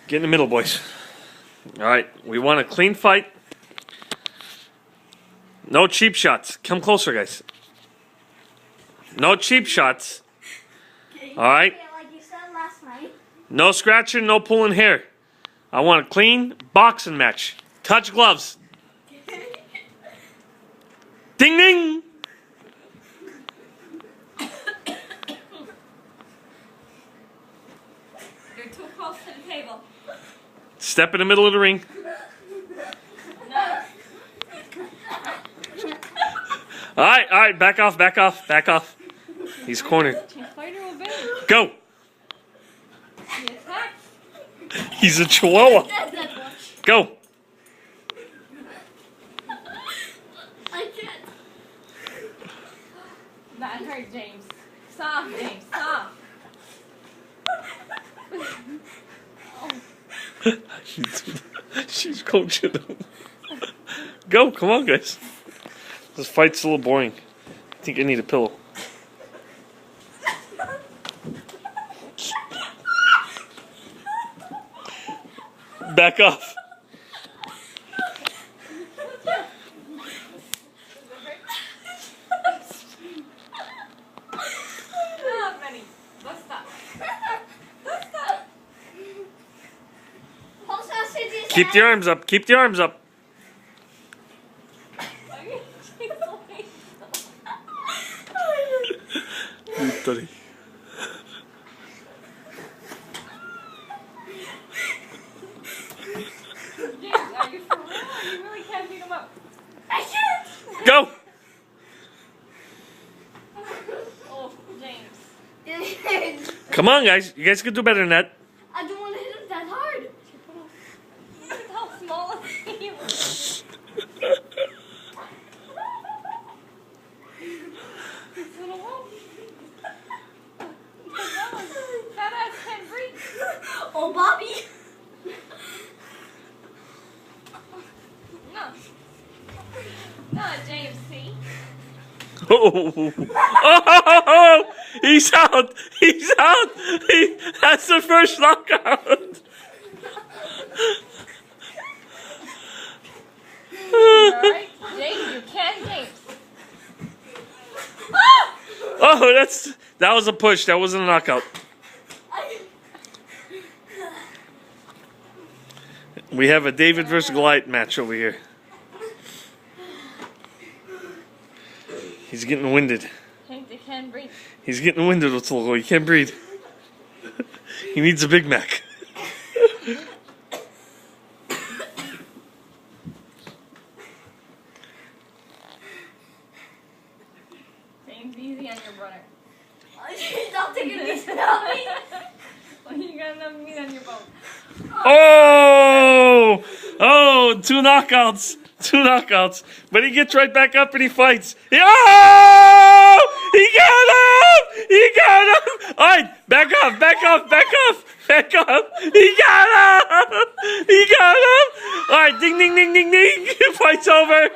Get in the middle, boys. All right, we want a clean fight. No cheap shots. Come closer, guys. No cheap shots. All right. Like you said last night. No scratching, no pulling hair. I want a clean boxing match. Touch gloves. Ding ding. You're too close to the table. Step in the middle of the ring. No. All right, back off. He's cornered. Fighter will bend. Go. He attacks. He's a chihuahua. Go. I can't. That hurt, James. Soft, James. Soft. She's coaching him. Go, come on, guys. This fight's a little boring. I think I need a pillow. Back off. Stop, Benny. Let's stop. Let's stop. Keep the arms up. Keep the arms up. Buddy. James, are you for real? You really can't beat him up. I can't. Go. Oh, James. Come on, guys. You guys can do better than that. I don't want to hit him that hard. Look at how small he is. He's little one. That ass can't breathe. Oh, Bobby. No. No, James, see? Oh, he's out. He's out. That's the first knockout. Alright? James, you can, James. Oh, that was a push. That wasn't a knockout. We have a David versus Goliath match over here. He's getting winded. James, you can't breathe. He's getting winded, Otolo. He can't breathe. He needs a Big Mac. James, easy on your brother. Stop taking me without me. Well, you got enough meat on your bone. Oh! Oh, two knockouts. Two knockouts. But he gets right back up and he fights. Oh! He got him! He got him! All right, back off. He got him! He got him! All right, ding, ding, ding, ding, ding. Fight's over.